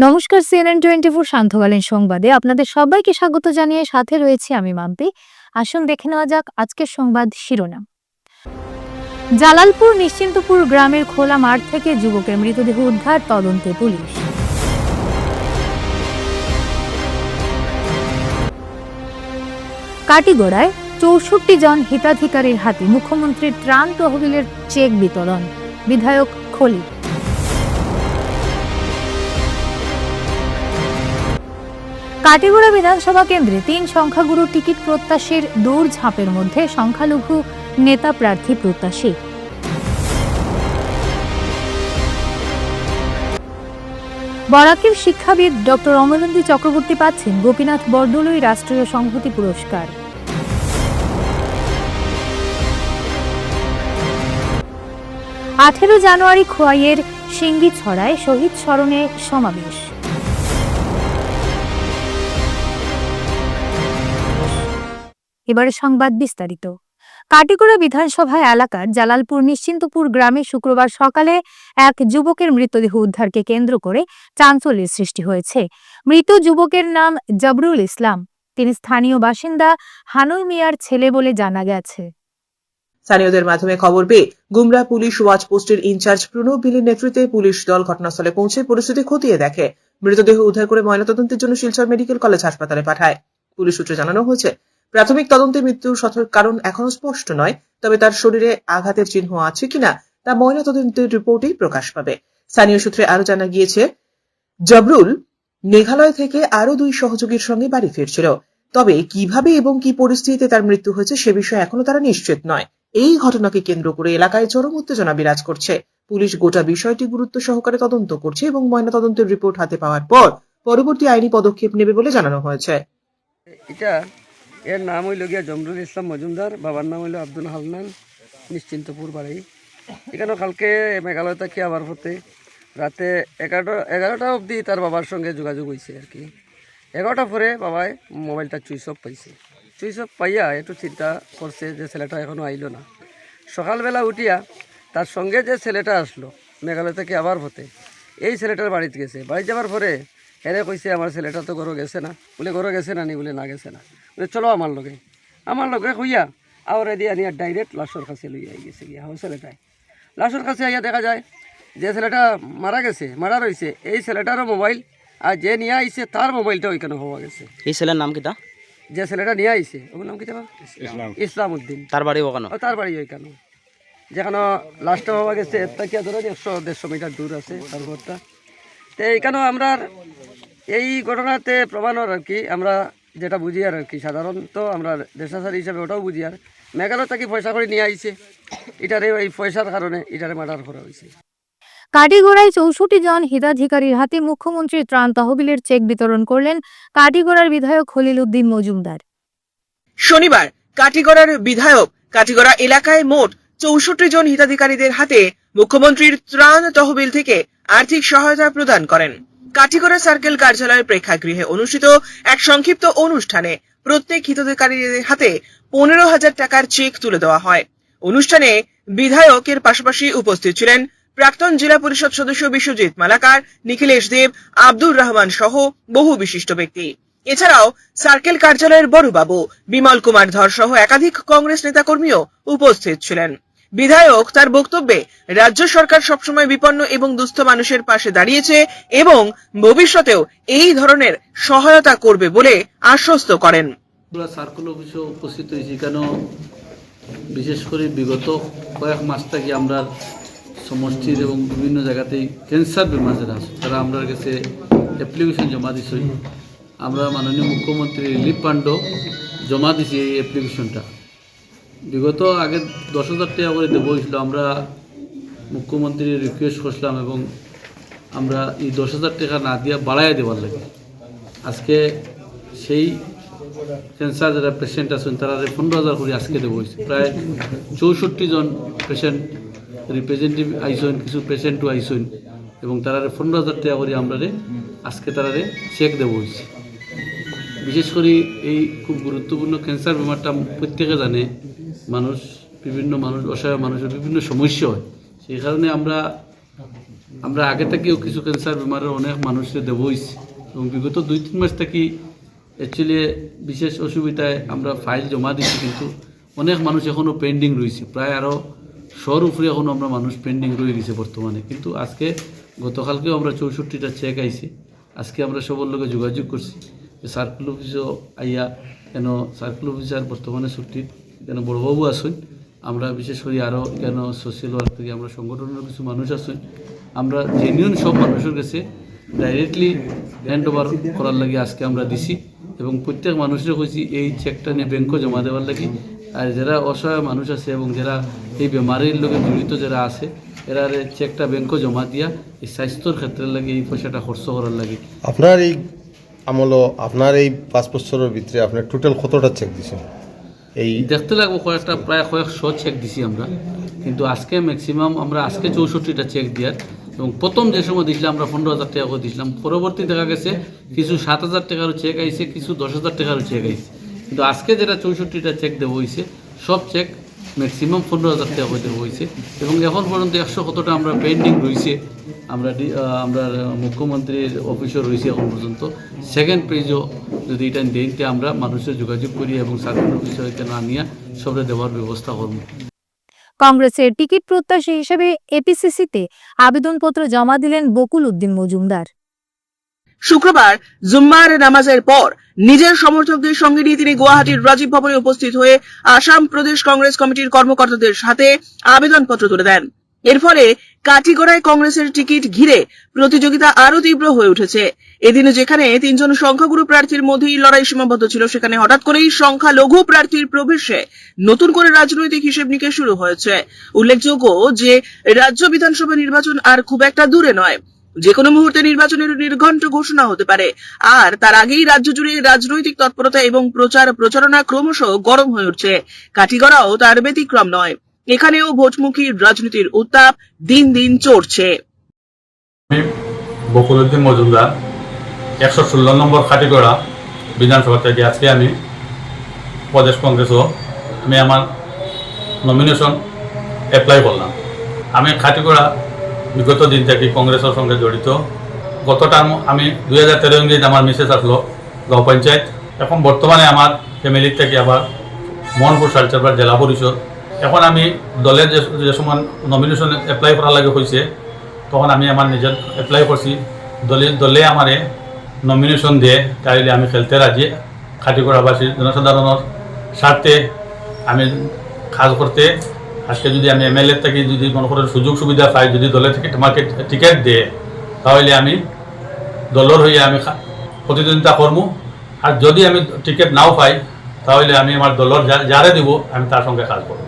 নমস্কার, CNN24 সান্ধ্যকালীন সংবাদে আপনাদের সবাইকে স্বাগত জানিয়ে সাথে রয়েছি আমি মাম্পি। আসুন দেখে নেওয়া যাক আজকের সংবাদ শিরোনাম। জালালপুর নিশ্চিন্তপুর গ্রামের খোলা মাঠ থেকে যুবকের মৃতদেহ উদ্ধার, তদন্তে পুলিশ। কাটিগড়ায় ৬৪ জন হিতাধিকারীর হাতে মুখ্যমন্ত্রীর ত্রাণ তহবিলের চেক বিতরণ, বিধায়ক খলিল। কাটিগড়া বিধানসভা কেন্দ্রে ৩ সংখ্যাগুরু টিকিট প্রত্যাশীর দৌড়ঝাঁপের মধ্যে সংখ্যালঘু নেতা প্রার্থী প্রত্যাশী। বরাকের শিক্ষাবিদ ডক্টর অমলেন্দু চক্রবর্তী পাচ্ছেন গোপীনাথ বরদলৈ রাষ্ট্রীয় সংহতি পুরস্কার। ১৮ জানুয়ারি খোয়াইয়ের সিঙ্গিছড়ায় শহীদ স্মরণে সমাবেশ। এবারে সংবাদ বিস্তারিত। কাটিগড়া বিধানসভা এলাকার জালালপুর নিশ্চিন্তপুর গ্রামে শুক্রবার সকালে এক যুবকের মৃতদেহ উদ্ধারকে কেন্দ্র করে চাঞ্চল্যের সৃষ্টি হয়েছে। মৃত যুবকের নাম জবরুল ইসলাম। তিনি স্থানীয় বাসিন্দা হানুল মিয়ার ছেলে বলে জানা গেছে। স্থানীয়দের মাধ্যমে খবর পেয়ে গুমরা পুলিশ ওয়াচ পোস্টের ইনচার্জ প্রণব বিলের নেতৃত্বে পুলিশ দল ঘটনাস্থলে পৌঁছে পরিস্থিতি খতিয়ে দেখে। মৃতদেহ উদ্ধার করে ময়নাতদন্তের জন্য শিলচর মেডিকেল কলেজ হাসপাতালে পাঠায়। পুলিশ সূত্রে জানানো হয়েছে, প্রাথমিক তদন্তে মৃত্যুর সঠিক কারণ এখনো স্পষ্ট নয়, তবে তার শরীরে আঘাতের চিহ্ন আছে কিনা তা ময়নাতদন্তের রিপোর্টেই প্রকাশ পাবে। স্থানীয় সূত্রে আরো জানা গিয়েছে, জবরুল মেঘালয় থেকে আরো 2 সহযোগীর সঙ্গে বাড়ি ফিরছিল। তবে কিভাবে এবং কি পরিস্থিতিতে তার মৃত্যু হয়েছে সে বিষয়ে এখনো তারা নিশ্চিত নয়। এই ঘটনাকে কেন্দ্র করে এলাকায় চরম উত্তেজনা বিরাজ করছে। পুলিশ গোটা বিষয়টি গুরুত্ব সহকারে তদন্ত করছে এবং ময়নাতদন্তের রিপোর্ট হাতে পাওয়ার পর পরবর্তী আইনি পদক্ষেপ নেবে বলে জানানো হয়েছে। এর নাম হইল গিয়া জমরুল ইসলাম মজুমদার, বাবার নাম হইল আব্দুল হালনান, নিশ্চিন্তপুর বাড়ি। এখানে কালকে মেঘালয় থেকে আবার হতে রাতে 11টা অবধি তার বাবার সঙ্গে যোগাযোগ হয়েছে আর কি। 11টা পরে বাবায় মোবাইলটা সুইচ অফ পাইছে। সুইচ অফ পাইয়া একটু চিন্তা করছে যে ছেলেটা এখনও আইলো না। সকালবেলা উঠিয়া তার সঙ্গে যে ছেলেটা আসলো মেঘালয় থেকে আবার হতে, এই ছেলেটার বাড়িতে গেছে। বাড়ি যাওয়ার পরে এরে কইছে আমার ছেলেটা তো ঘরে গেছে না। বলে ঘরে গেছে না নি? বলে না গেছে না। বলে চলো আমার লগে হইয়া আওরে দিয়া নিয়ে ডাইরেক্ট লাশর কাছে লইয়া গেছে গিয়া ছেলেটায়। লাশর কাছে আইয়া দেখা যায় যে ছেলেটা মারা রয়েছে এই ছেলেটারও মোবাইল, আর যে নিয়ে আইছে তার মোবাইলটা ওইখানে হওয়া গেছে। এই ছেলের নাম কিটা? যে ছেলেটা নিয়ে আইছে ওর নাম কি ইসলাম উদ্দিন। তার বাড়ি ওখানে? তার বাড়ি ওইখানে, যেখানে লাশটা হওয়া গেছে এর থেকে ধরেন 100-150 মিটার দূর আছে তার ঘরটা। তো এইখানেও আমরা এই ঘটনাতে প্রমাণর আর কি আমরা যেটা বুঝি আর কি, সাধারণত আমরা দেশাচারী হিসাবে ওটাও বুঝি। আর মেঘালয় থেকে পয়সা করে নিয়ে আইছে, এটারে এই পয়সার কারণে এটারে মার্ডার করা হয়েছে। কাটিগড়ায় ৬৪ জন হিতাধিকারীর হাতে মুখ্যমন্ত্রীর ত্রাণ তহবিলের চেক বিতরণ করলেন কাটিগড়ার বিধায়ক খলিল উদ্দিন মজুমদার। শনিবার কাটিগড়ার বিধায়ক কাটিগড়া এলাকায় মোট ৬৪ জন হিতাধিকারীদের হাতে মুখ্যমন্ত্রীর ত্রাণ তহবিল থেকে আর্থিক সহায়তা প্রদান করেন। কাটিগড়া সার্কেল কার্যালয়ের প্রেক্ষাগৃহে অনুষ্ঠিত এক সংক্ষিপ্ত অনুষ্ঠানে প্রত্যেক হিতাধিকারীদের হাতে 15,000 টাকার চেক তুলে দেওয়া হয়। অনুষ্ঠানে বিধায়কের পাশাপাশি উপস্থিত ছিলেন প্রাক্তন জেলা পরিষদ সদস্য বিশ্বজিৎ মালাকার, নিখিলেশ দেব, আব্দুর রহমান সহ বহু বিশিষ্ট ব্যক্তি। এছাড়াও সার্কেল কার্যালয়ের বড়বাবু বিমল কুমার ধর সহ একাধিক কংগ্রেস নেতাকর্মীও উপস্থিত ছিলেন। বিধায়ক তার বক্তব্যে রাজ্য সরকার সবসময় বিপন্ন এবং দুস্থ মানুষের পাশে দাঁড়িয়েছে এবং ভবিষ্যতেও এই ধরনের সহায়তা করবে বলে আশ্বস্ত করেন। সার্কেল অফিসে উপস্থিত হয়েছি কেন, বিশেষ করে বিগত কয়েক মাস থেকে আমরা সমষ্টির এবং বিভিন্ন জায়গাতেই ক্যান্সার বেমার যারা আছে তারা আমরা কাছে অ্যাপ্লিকেশন জমা দিছি। আমরা মাননীয় মুখ্যমন্ত্রী রিলিফ ফান্ডও জমা দিছি। এই অ্যাপ্লিকেশনটা বিগত আগে 10,000 টাকা করে দেবো হয়েছিল। আমরা মুখ্যমন্ত্রীর রিকোয়েস্ট করছিলাম এবং আমরা এই 10,000 টাকা না দিয়া বাড়াইয়া দেওয়ার লাগে আজকে সেই ক্যান্সার যারা পেশেন্ট আছেন তারা 15,000 করে আজকে দেবো হয়েছে। প্রায় 64 জন পেশেন্ট রিপ্রেজেন্টেটিভ আইসন, কিছু পেশেন্টও আইসন এবং তারা 15,000 টাকা করে আমরা আজকে তারা চেক দেবো হয়েছে। বিশেষ করে এই খুব গুরুত্বপূর্ণ ক্যান্সার বেমারটা প্রত্যেকে জানে, বিভিন্ন মানুষ অসহায় মানুষের বিভিন্ন সমস্যা হয়। সেই কারণে আমরা আমরা আগে থেকেও কিছু ক্যান্সার বেমারের অনেক মানুষের দেব হয়েছে এবং বিগত 2-3 মাস থেকে অ্যাকচুয়ালি বিশেষ অসুবিধায় আমরা ফাইল জমা দিচ্ছি, কিন্তু অনেক মানুষ এখনও পেন্ডিং রয়েছে, প্রায় আরও 100-র উপরে এখনও আমরা মানুষ পেন্ডিং রয়ে গেছে বর্তমানে। কিন্তু আজকে গতকালকেও আমরা 64টা চেক আইছি। আজকে আমরা সবার লোকে যোগাযোগ করছি যে সার্কেল অফিসও আইয়া কেন সার্কেল অফিসার বর্তমানে ছুটির কেন বড়বাবু আসুন, আমরা বিশেষ করে আরও কেন সোশ্যাল ওয়ার্ক থেকে আমরা সংগঠনের কিছু মানুষ আসুন, আমরা জেনুইন সব মানুষের কাছে ডাইরেক্টলি হ্যান্ড ওভার করার লাগে আজকে আমরা দিছি এবং প্রত্যেক মানুষের কইছি এই চেকটা নিয়ে ব্যাংকও জমা দেওয়ার লাগে। আর যারা অসহায় মানুষ আছে এবং যারা এই বেমারির লোকে জড়িত যারা আছে এরা চেকটা ব্যাংকও জমা দিয়া এই স্বাস্থ্যর ক্ষেত্রে লাগে এই পয়সাটা খরচ করার লাগে। আপনার এই আমলো আপনার এই 5 বছরের ভিতরে আপনার টোটাল কতটা চেক দিছেন? এই দেখতে লাগবো কয়েকটা প্রায় কয়েকশো চেক দিছি আমরা, কিন্তু আজকে ম্যাক্সিমাম আমরা আজকে 64টা চেক দিয়ার এবং প্রথম যে সময় দিয়েছিলাম আমরা 15,000 টাকা করে দিয়েছিলাম, পরবর্তী দেখা গেছে কিছু 7,000 টাকারও চেক আইছে, কিছু 10,000 টাকারও চেক আইছে, কিন্তু আজকে যেটা 64টা চেক দেওয়া হয়েছে সব চেক ম্যাক্সিমাম 15,000 টাকা করে দেওয়া হয়েছে এবং এখন পর্যন্ত 100 কতটা আমরা পেন্ডিং রয়েছে। আমরা মুখ্যমন্ত্রীর অফিসও রয়েছে এখন পর্যন্ত। সেকেন্ড পেজও যদি এটা দিনতে আমরা মানুষের যোগাযোগ করি এবং সার্কেল অফিসে না নিয়ে সবটা দেওয়ার ব্যবস্থা করব। কংগ্রেসের টিকিট প্রত্যাশী হিসেবে এপিসিসিতে আবেদনপত্র জমা দিলেন বকুল উদ্দিন মজুমদার। শুক্রবার জুম্মার নামাজের পর নিজের সমর্থকদের সঙ্গে নিয়ে তিনি গুয়াহাটির রাজীব ভবনে উপস্থিত হয়ে আসাম প্রদেশ কংগ্রেস কমিটির কর্মকর্তাদের সাথে আবেদনপত্র তুলে দেন। এর ফলে কাটিগড়ায় কংগ্রেসের টিকিট ঘিরে প্রতিযোগিতা আরো তীব্র হয়ে উঠেছে। এদিনে যেখানে 3 জন সংখ্যাগুরু প্রার্থীর মধ্যেই লড়াই সীমাবদ্ধ ছিল, সেখানে হঠাৎ করেই সংখ্যালঘু প্রার্থীর প্রবেশে নতুন করে রাজনৈতিক হিসেব নিকেশ শুরু হয়েছে। উল্লেখযোগ্য যে রাজ্য বিধানসভা নির্বাচন আর খুব একটা দূরে নয়, যে কোনো মুহূর্তে নির্বাচনের নির্ঘণ্ট ঘোষণা হতে পারে, আর তার আগেই রাজ্য জুড়ে রাজনৈতিক তৎপরতা এবং প্রচারণা ক্রমশ গরম হয়ে উঠছে। কাটিগড়াও তার ব্যতিক্রম নয়, এখানেও ভোটমুখী রাজনীতির উত্তাপ দিন দিন চড়ছে। বকুল উদ্দিন মজুমদার 116 নম্বর কাটিগড়া বিধানসভা থেকে আজকে আমি প্রদেশ কংগ্রেসও আমি আমার নমিনেশন অ্যাপ্লাই করলাম। আমি কাটিগড়া বিগত দিন থেকে কংগ্রেসের সঙ্গে জড়িত। গত টার্ম আমি 2013 ইংরেজি আমার মিসেস আসলো গাঁও পঞ্চায়েত। এখন বর্তমানে আমার ফ্যামিলির থেকে আবার মোহনপুর সালচারবার জেলা পরিষদ। এখন আমি দলের যে সময় নমিনেশন অ্যাপ্লাই করার লাগে হয়েছে তখন আমি আমার নিজের অ্যাপ্লাই করছি। দলে আমারে নমিনেশন দিয়ে তাইলে আমি খেলতে রাজি। কাটিগড়াবাসীর জনসাধারণের স্বার্থে আমি কাজ করতে আজকে যদি আমি এমএলএ থেকে যদি মনে করেন সুযোগ সুবিধা পাই, যদি দলের থেকে তোমাকে টিকিট দেয় তাহলে আমি দলের হয়ে আমি প্রতিদ্বন্দ্বিতা করবো। আর যদি আমি টিকিট নাও পাই তাহলে আমি আমার দলের যারে দিব আমি তার সঙ্গে কাজ করব।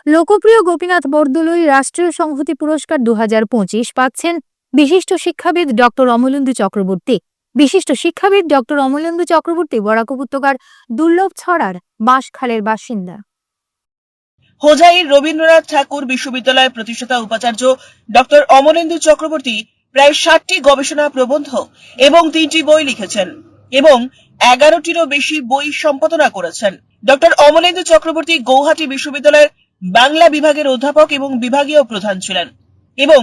লোকপ্রিয় গোপীনাথ বরদলৈ রাষ্ট্রীয় সংহতি পুরস্কার 2025 পাচ্ছেন বিশিষ্ট শিক্ষাবিদ ডক্টর অমলেন্দু চক্রবর্তী। বিশিষ্ট শিক্ষাবিদ ডক্টর অমলেন্দু চক্রবর্তী বরাক উপত্যকার দুর্লভ ছড়ার বাঁশখালের বাসিন্দা। হোজাইর রবীন্দ্রনাথ ঠাকুর বিশ্ববিদ্যালয়ের প্রতিষ্ঠাতা উপাচার্য ডক্টর অমলেন্দু চক্রবর্তী প্রায় 60টি গবেষণা প্রবন্ধ এবং 3টি বই লিখেছেন এবং 11টিরও বেশি বই সম্পাদনা করেছেন। ডক্টর অমলেন্দু চক্রবর্তী গৌহাটি বিশ্ববিদ্যালয়ের বাংলা বিভাগের অধ্যাপক এবং বিভাগীয় প্রধান ছিলেন এবং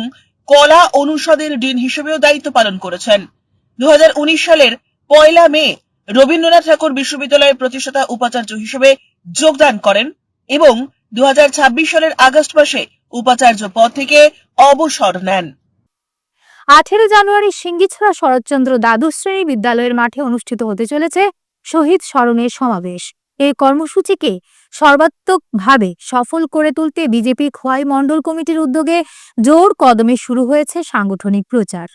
কলা অনুষদের ডিন হিসেবেও দায়িত্ব পালন করেছেন। 2019 সালের 1 মে রবীন্দ্রনাথ ঠাকুর বিশ্ববিদ্যালয়ের প্রতিষ্ঠাতা উপাচার্য হিসেবে যোগদান করেন এবং 2026 সালের আগস্ট মাসে উপাচার্য পদ থেকে অবসর নেন। 18 জানুয়ারি সিঙ্গিছড়া শরৎচন্দ্র দ্বাদশ শ্রেণী বিদ্যালয়ের মাঠে অনুষ্ঠিত হতে চলেছে শহীদ স্মরণের সমাবেশ। এই কর্মসূচিকে সর্বাত্মকভাবে সফল করে তুলতে বিজেপি খোয়াই মণ্ডল কমিটির উদ্যোগে জোর কদমে শুরু হয়েছে সাংগঠনিক প্রচার।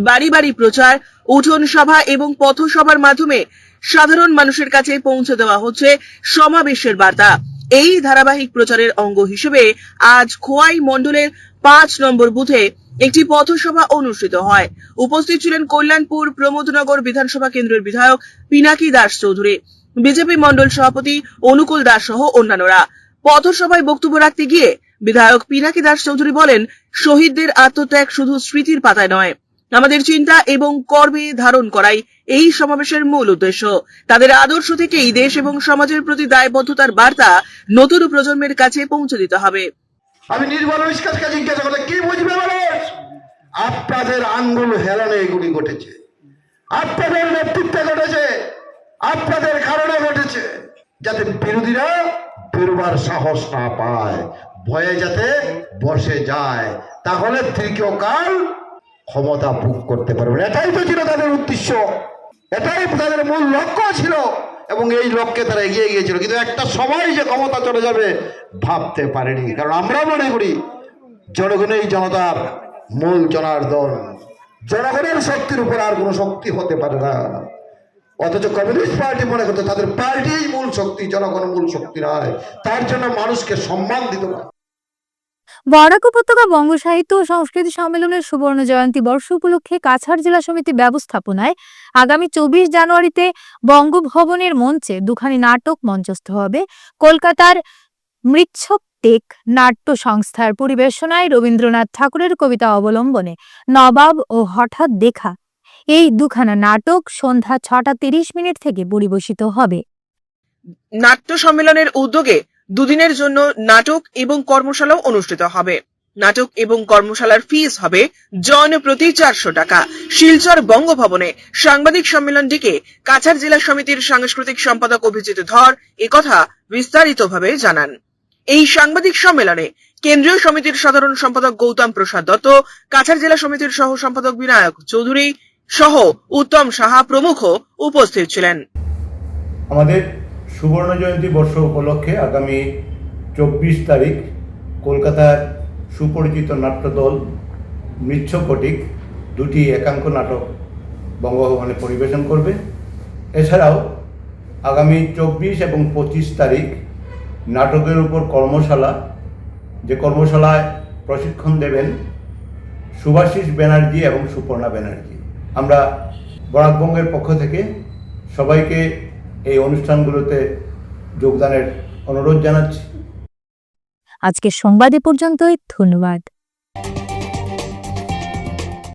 বাড়ি বাড়ি প্রচার, উঠোন সভা এবং পথসভার মাধ্যমে সাধারণ মানুষের কাছে পৌঁছে দেওয়া হচ্ছে সমাবেশের বার্তা। এই ধারাবাহিক প্রচারের অঙ্গ হিসেবে আজ খোয়াই মণ্ডলের 5 নম্বর বুথে একটি পথসভা অনুষ্ঠিত হয়। উপস্থিত ছিলেন কল্যাণপুর প্রমোদনগর বিধানসভা কেন্দ্রের বিধায়ক পিনাকি দাস চৌধুরী, বিজেপি মণ্ডল সভাপতি অনুকূল দাস সহ অন্যান্যরা। পথসভায় বক্তব্য রাখতে গিয়ে বিধায়ক পিনাকি দাস চৌধুরী বলেন, শহীদদের আত্মত্যাগ শুধু স্মৃতির পাতায় নয়, আমাদের চিন্তা এবং কর্মে ধারণ করাই এই সমাবেশের মূল উদ্দেশ্য। তাদের আদর্শ থেকেই দেশ এবং সমাজের প্রতি দায়বদ্ধতার বার্তা নতুন প্রজন্মের কাছে পৌঁছে দিতে হবে। আমি নির্মল বিশ্বাসকে জিজ্ঞাসা করলে কি বুঝবে মানুষ? আপনাদের আঙ্গুল হেলানে এগুলি ঘটেছে, আপনাদের নেতৃত্বে ঘটেছে, আপনাদের কারণে ঘটেছে, যাতে বিরোধীরা বেরোবার সাহস না পায়, ভয়ে যাতে বসে যায়, তাহলে দীর্ঘকাল ক্ষমতা ভোগ করতে পারবে। এটাই তো ছিল তাদের উদ্দেশ্য, এটাই তাদের মূল লক্ষ্য ছিল, এবং এই লক্ষ্যে তারা এগিয়ে গিয়েছিল। কিন্তু একটা সময় যে ক্ষমতা চলে যাবে ভাবতে পারেনি, কারণ আমরা মনে করি জনগণই জনতার মূল জনার্দন, জনগণের শক্তির উপর আর কোনো শক্তি হতে পারে না। অথচ কমিউনিস্ট পার্টি মনে করতো তাদের পার্টিই মূল শক্তি, জনগণ মূল শক্তি নয়, তার জন্য মানুষকে সম্মান দিত না। বরাক উপত্যকা বঙ্গ সাহিত্য ও সংস্কৃতি সম্মেলনের সুবর্ণ জয়ন্তী বর্ষ উপলক্ষে কাছাড় জেলা সমিতি ব্যবস্থাপনায় আগামী 24 জানুয়ারিতে বঙ্গভবনের মঞ্চে দুখানি নাটক মঞ্চস্থ হবে। কলকাতার মৃচ্ছক টেক নাট্য সংস্থার পরিবেশনায় রবীন্দ্রনাথ ঠাকুরের কবিতা অবলম্বনে নবাব ও হঠাৎ দেখা এই দুখানা নাটক সন্ধ্যা 6:30 থেকে পরিবেশিত হবে। নাট্য সম্মেলনের উদ্যোগে দুদিনের জন্য নাটক এবং কর্মশালাও অনুষ্ঠিত হবে। নাটক এবং কর্মশালার ফিস হবে জন প্রতি 400 টাকা। শিলচর বঙ্গভবনে সাংবাদিক সম্মেলন ডেকে কাছাড় জেলা সমিতির সাংস্কৃতিক সম্পাদক অভিজিৎ ধর একথা বিস্তারিতভাবে জানান। এই সাংবাদিক সম্মেলনে কেন্দ্রীয় সমিতির সাধারণ সম্পাদক গৌতম প্রসাদ দত্ত, কাছাড় জেলা সমিতির সহ সম্পাদক বিনায়ক চৌধুরী সহ উত্তম সাহা প্রমুখ উপস্থিত ছিলেন। আমাদের সুবর্ণ জয়ন্তী বর্ষ উপলক্ষে আগামী 24 তারিখ কলকাতার সুপরিচিত নাট্যদল মৃচ্ছকটিক দুটি একাঙ্ক নাটক বঙ্গভবনে পরিবেশন করবে। এছাড়াও আগামী 24 এবং 25 তারিখ নাটকের উপর কর্মশালা, যে কর্মশালায় প্রশিক্ষণ দেবেন শুভাশিস ব্যানার্জি এবং সুপর্ণা ব্যানার্জি। আমরা বরাকবঙ্গের পক্ষ থেকে সবাইকে এই অনুষ্ঠানগুলোতে যোগদানের অনুরোধ জানাচ্ছি। আজকের সংবাদ এ পর্যন্তই। ধন্যবাদ।